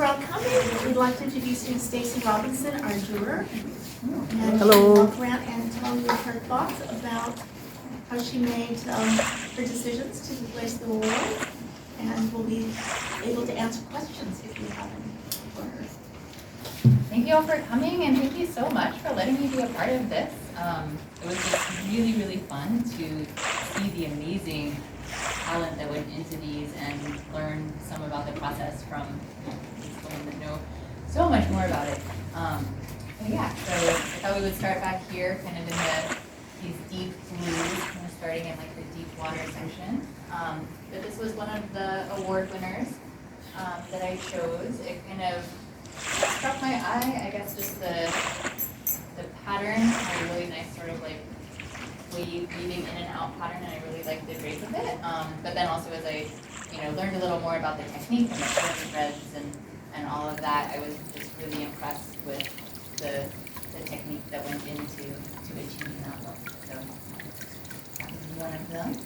for all coming. We'd like to introduce you to Stacie Robinson, our juror. And Hello. She'll walk around and tell you her thoughts about how she made her decisions to place the award. And we'll be able to answer questions if you have any for her. Thank you all for coming, and thank you so much for letting me be a part of this. It was just really, really fun to see the amazing talent that went into these and learn some about the process from these women that know so much more about it. But yeah, so I thought we would start back here, kind of in these deep blues, kind of starting in like the deep water section. But this was one of the award winners that I chose. It kind of struck my eye, I guess, just the pattern, a really nice sort of like weaving in and out pattern, and I really liked the grace of it. But then also as I, learned a little more about the technique and the threads and all of that, I was just really impressed with the technique that went into achieving that look. So that was one of them.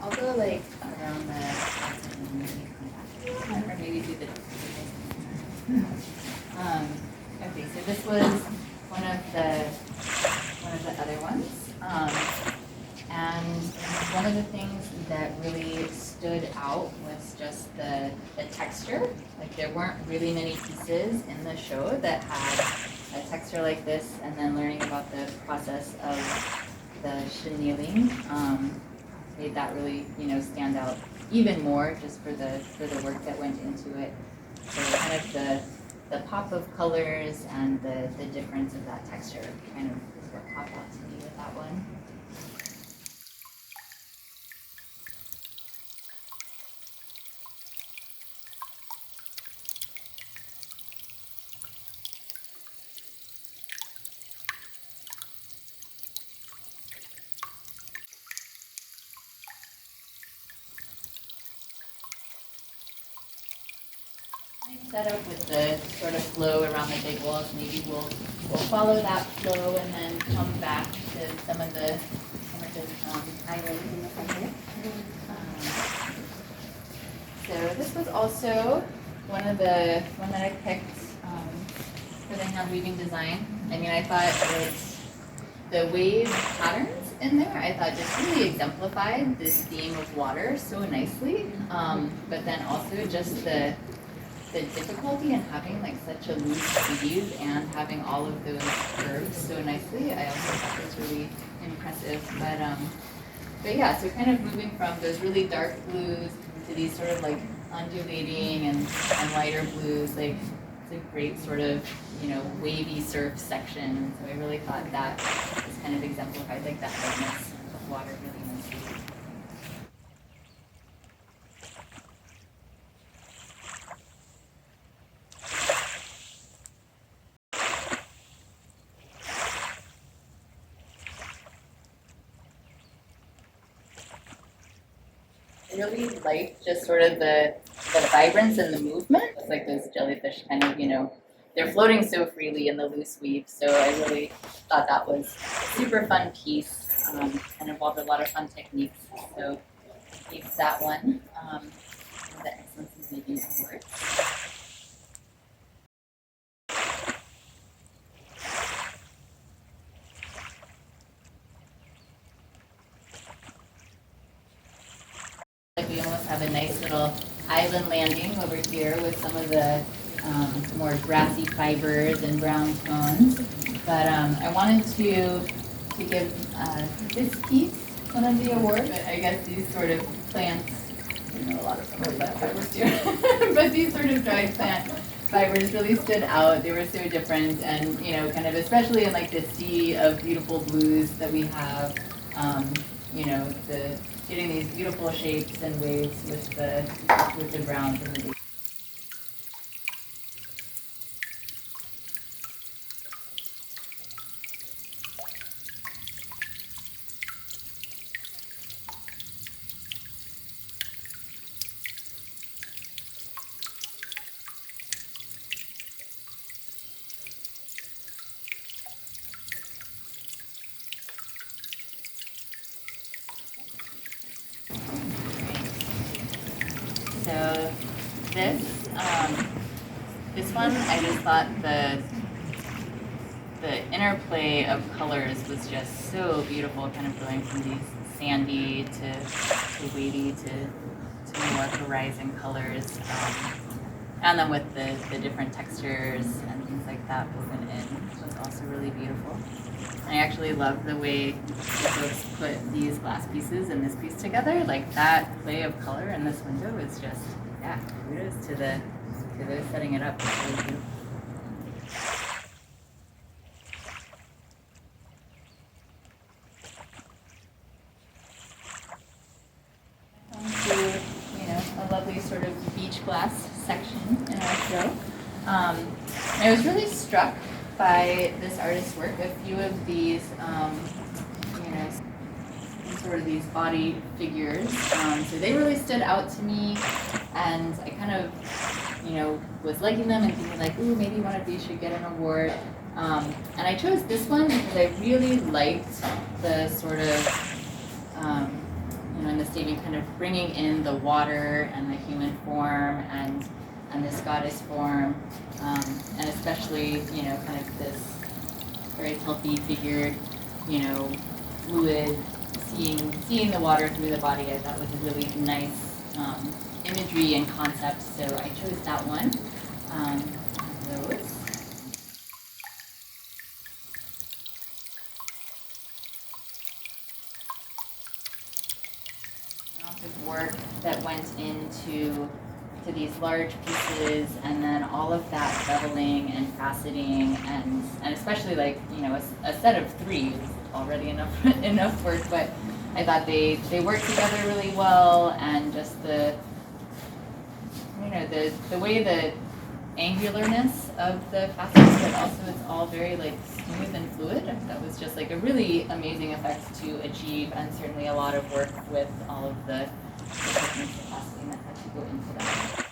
I'll go like around the or maybe do the okay, so this was one of the other ones. And one of the things that really stood out was just the texture. Like there weren't really many pieces in the show that had a texture like this, and then learning about the process of the chenilling made that really, stand out even more just for the work that went into it. So kind of the pop of colors and the difference of that texture kind of is what popped out to me with that one. Set up with the sort of flow around the big walls. Maybe we'll follow that flow and then come back to some of the islands in the center. So this was also one that I picked for the hand weaving design. I mean, I thought the wave patterns in there, I thought just really exemplified this theme of water so nicely. But then also just the difficulty in having like such a loose weave and having all of those curves so nicely, I also thought was really impressive. But yeah, so kind of moving from those really dark blues to these sort of like undulating and lighter blues, like it's a great sort of wavy surf section. So I really thought that was kind of exemplified like that lightness of water really nicely. I really liked just sort of the vibrance and the movement. It's like those jellyfish kind of, they're floating so freely in the loose weave. So I really thought that was a super fun piece and involved a lot of fun techniques. So I gave that one the Excellence in Weaving Award. We almost have a nice little island landing over here with some of the more grassy fibers and brown tones. But I wanted to give this piece one of the awards. But I guess these sort of plants, a lot of them are plant fibers too, but these sort of dried plant fibers really stood out. They were so different, and kind of especially in like the sea of beautiful blues that we have. Getting these beautiful shapes and waves with the browns and the one. I just thought the interplay of colors was just so beautiful, kind of going from these sandy to wavy to more horizon colors, and then with the different textures and things like that woven in was also really beautiful. I actually love the way the folks put these glass pieces and this piece together. Like that play of color in this window is just, yeah, kudos to those setting it up. It's really beautiful. To, a lovely sort of beach glass section in our show. I was really struck by this artist's work. A few of these, sort of these body figures. So they really stood out to me, and I kind of, was liking them and thinking like, ooh, maybe one of these should get an award. And I chose this one because I really liked the sort of, in the statement, kind of bringing in the water and the human form and this goddess form, and especially, kind of this very healthy figured, fluid, seeing the water through the body. I thought was a really nice imagery and concept, so I chose that one. Those. Of work that went into these large pieces, and then all of that beveling and faceting, and especially like a set of 3 is already enough work, but I thought they worked together really well, and just the way the angularness of the facets, but also it's all very like smooth and fluid. That was just like a really amazing effect to achieve, and certainly a lot of work with all of the techniques and faceting that had to go into that.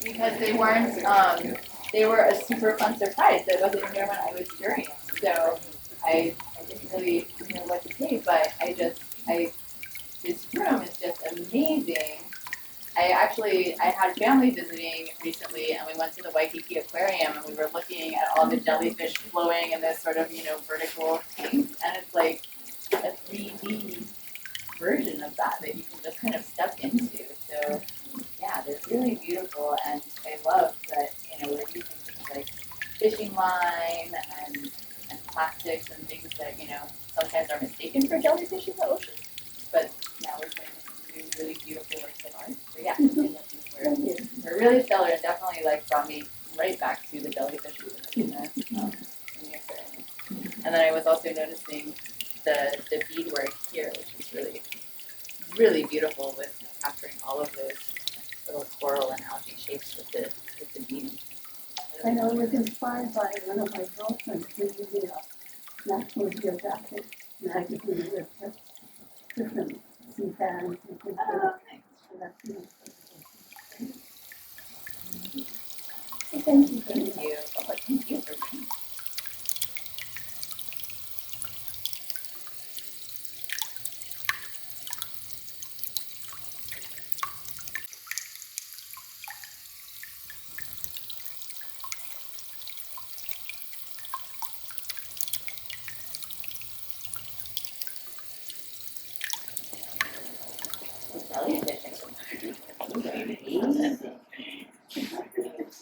Because they were a super fun surprise that wasn't here when I was jurying. So I didn't really know what to say, but this room is just amazing. I had family visiting recently, and we went to the Waikiki Aquarium, and we were looking at all the jellyfish flowing in this sort of, vertical tank, and it's like a 3D version of that you can just kind of step into. So yeah, they're really beautiful, and I love that, we're using things like fishing line and plastics and things that, sometimes are mistaken for jellyfish in the ocean, but now we're trying to do really beautiful works of art. So yeah, we're really stellar, and definitely like brought me right back to the jellyfishes in the aquarium. And then I was also noticing the beadwork here, which is really, really beautiful, with capturing all of those little coral and algae shapes with the beads. I know I was inspired by one of my girlfriends reading the National Geographic magazine with different sea fans and things. Oh, nice. So that's Thank you. Thank you. Oh, thank you for coming.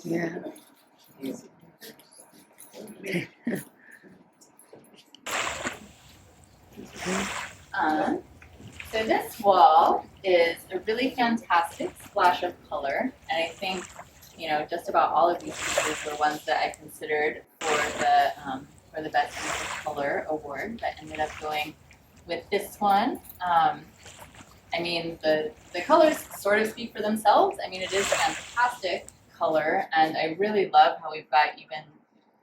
Yeah. So this wall is a really fantastic splash of color, and I think, just about all of these pieces were ones that I considered for the best piece of color award, but ended up going with this one. I mean, the colors sort of speak for themselves. I mean, it is fantastic color, and I really love how we've got even,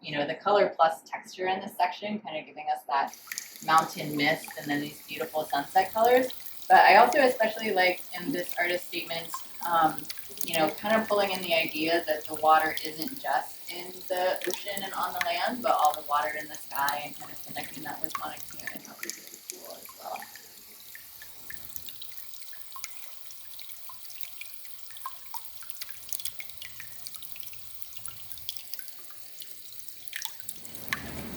the color plus texture in this section, kind of giving us that mountain mist and then these beautiful sunset colors. But I also especially like in this artist statement, kind of pulling in the idea that the water isn't just in the ocean and on the land, but all the water in the sky, and kind of connecting that with Monarchia, I thought was really cool as well.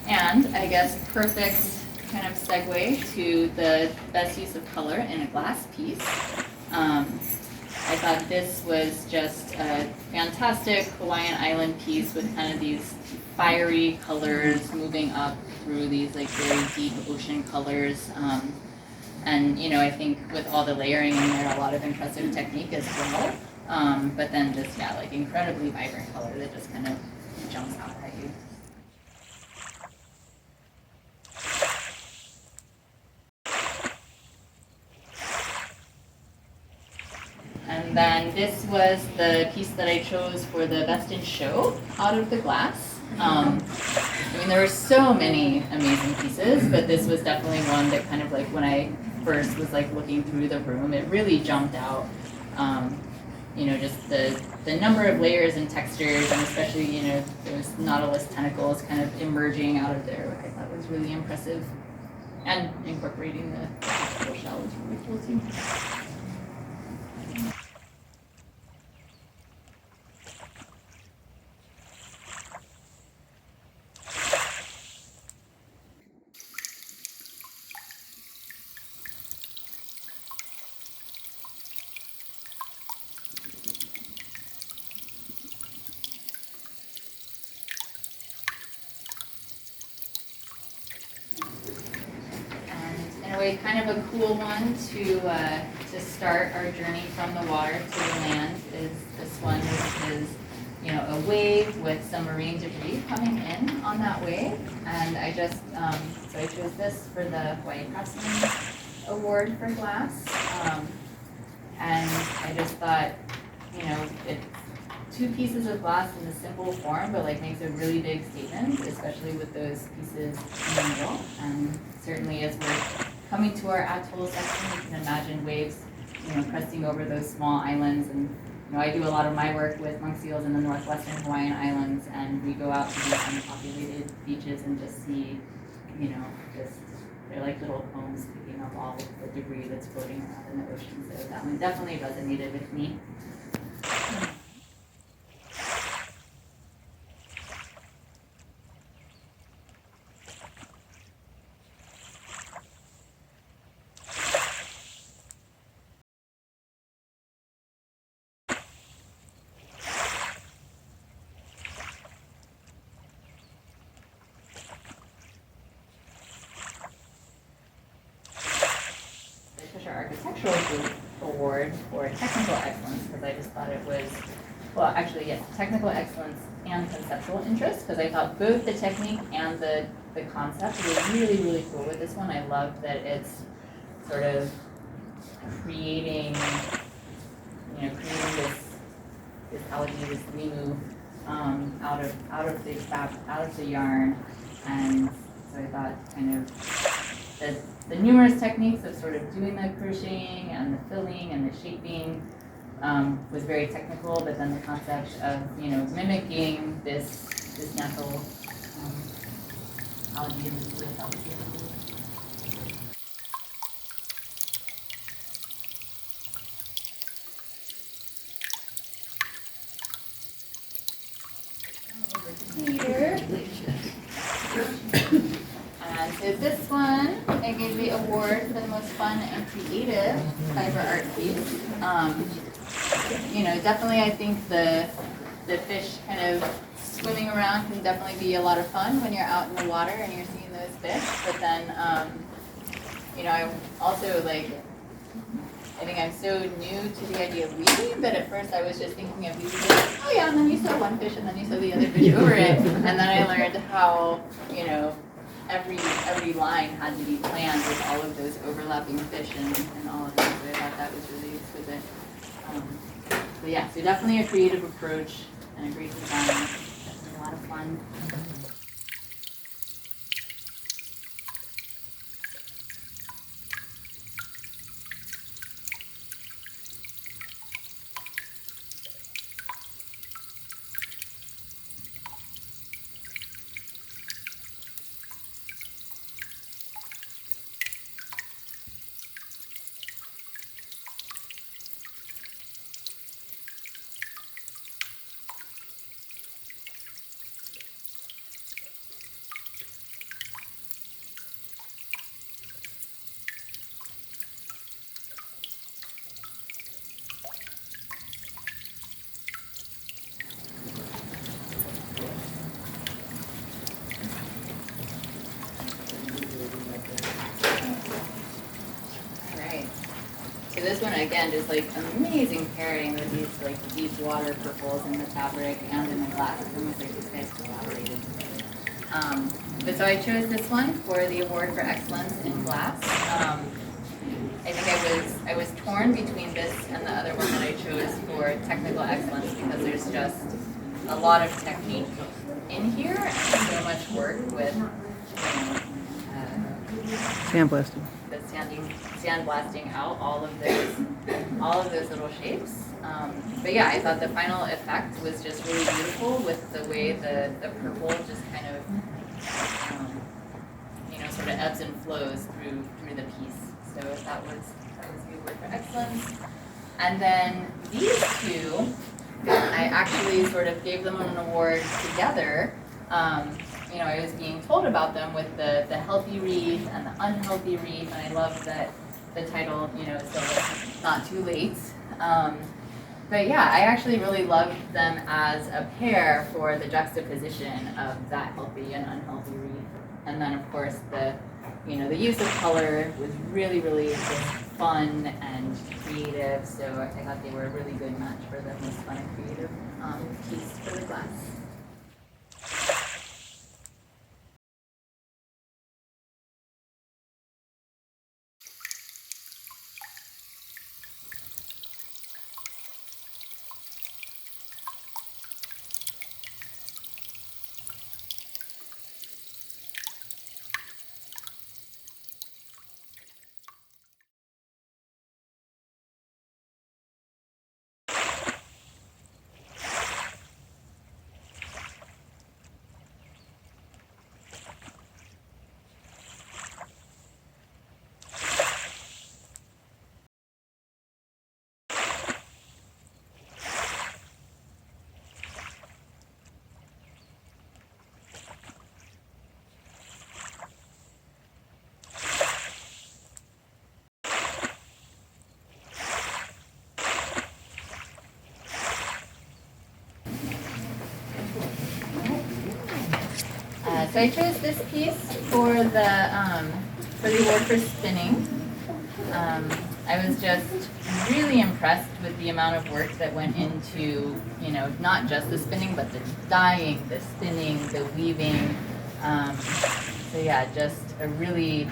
And I guess perfect kind of segue to the best use of color in a glass piece. I thought this was just a fantastic Hawaiian Island piece with kind of these fiery colors moving up through these like very deep ocean colors. And I think with all the layering in there, a lot of impressive technique as well. But then just, like incredibly vibrant color that just kind of jumps out at you. And then this was the piece that I chose for the Best in Show out of the glass. There were so many amazing pieces, but this was definitely one that kind of like when I first was like looking through the room, it really jumped out. Just the number of layers and textures, and especially, those nautilus tentacles kind of emerging out of there, which I thought was really impressive. And incorporating the actual shell was really cool too. Kind of a cool one to start our journey from the water to the land is this one, which is a wave with some marine debris coming in on that wave, and I just so I chose this for the Hawaii Craftsman Award for glass, and I just thought it's two pieces of glass in a simple form, but like makes a really big statement, especially with those pieces in the middle, and certainly as we're coming to our atoll section, you can imagine waves, cresting over those small islands. And I do a lot of my work with monk seals in the northwestern Hawaiian Islands, and we go out to these unpopulated beaches and just see, they're like little combs picking up all the debris that's floating around in the ocean. So that one definitely resonated with me. Architectural Group Award for technical excellence, because I just thought it was, technical excellence and conceptual interest, because I thought both the technique and the concept were really, really cool with this one. I love that it's sort of creating this algae, this limu, out of the yarn, and so I thought kind of the numerous techniques of sort of doing the crocheting and the filling and the shaping was very technical, but then the concept of mimicking this natural algae in this algae. Here. And so this one, I gave the award for the most fun and creative fiber art piece. Definitely I think the fish kind of swimming around can definitely be a lot of fun when you're out in the water and you're seeing those fish. But then, I also I think I'm so new to the idea of weaving, but at first I was just thinking of weaving, oh yeah, and then you sew one fish and then you sew the other fish over it. And then I learned how, every line had to be planned with all of those overlapping fish and all of that. So I thought that was really exquisite. But yeah, so definitely a creative approach and a great design. Definitely a lot of fun. So this one again, just like amazing pairing with these like deep water purples in the fabric and in the glass. It's almost like these guys collaborated. But so I chose this one for the award for excellence in glass. I think I was torn between this and the other one that I chose for technical excellence because there's just a lot of technique in here and so much work with Sandblasting. the sandblasting out all of those little shapes. But yeah, I thought the final effect was just really beautiful with the way the purple just kind of sort of ebbs and flows through the piece. So that was the award for excellence. And then these two, I actually sort of gave them an award together. I was being told about them with the healthy reef and the unhealthy reef, and I love that the title, still not too late. But yeah, I actually really loved them as a pair for the juxtaposition of that healthy and unhealthy reef. And then of course the use of color was really, really just fun and creative. So I thought they were a really good match for the most fun and creative piece for the glass. So I chose this piece for the award for spinning. I was just really impressed with the amount of work that went into, not just the spinning, but the dyeing, the spinning, the weaving. So yeah, just a really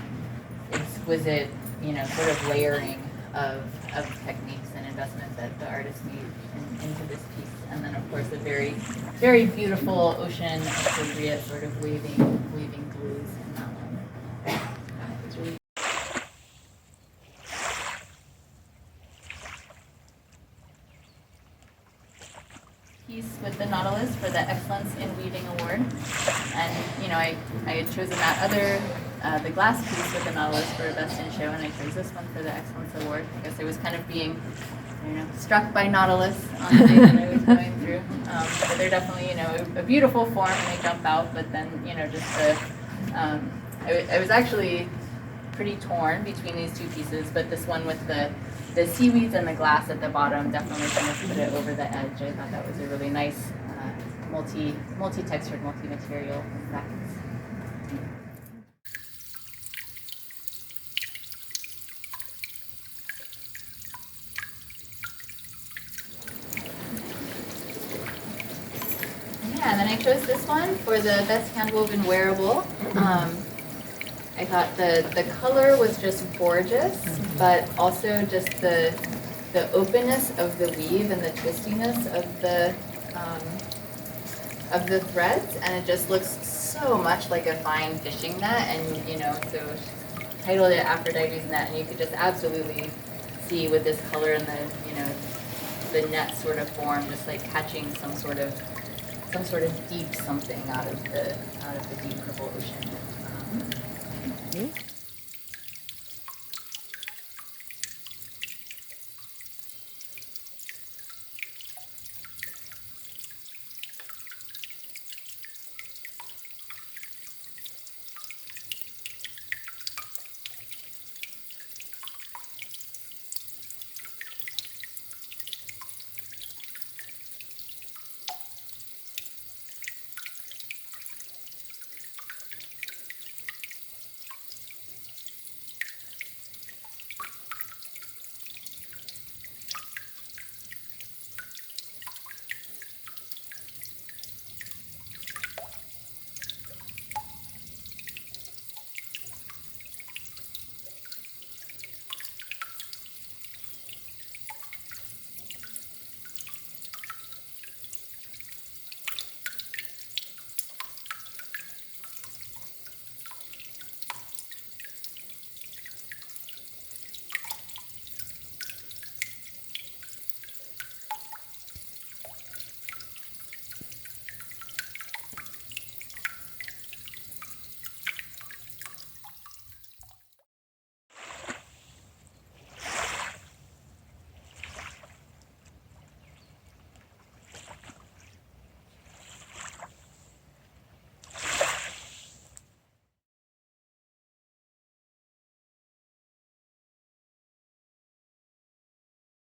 exquisite, sort of layering of techniques and investment that the artist made into this piece. And then of course a very, very beautiful ocean appropriate sort of waving glues in that one. It was really piece with the Nautilus for the Excellence in Weaving Award. And I had chosen that other the glass piece with the Nautilus for Best in Show, and I chose this one for the Excellence Award. I guess I was kind of being struck by Nautilus on the day that I was going through. But they're definitely, a beautiful form and they jump out, but then, just the, I was actually pretty torn between these two pieces, but this one with the seaweeds and the glass at the bottom definitely kind of put it over the edge. I thought that was a really nice multi-textured, multi-material effect. And then I chose this one for the Best Handwoven Wearable. I thought the color was just gorgeous, but also just the openness of the weave and the twistiness of the threads, and it just looks so much like a fine fishing net. And you know, so she titled it Aphrodite's net, and you could just absolutely see with this color and the, you know, the net sort of form, just like catching some sort of deep something out of the deep purple ocean.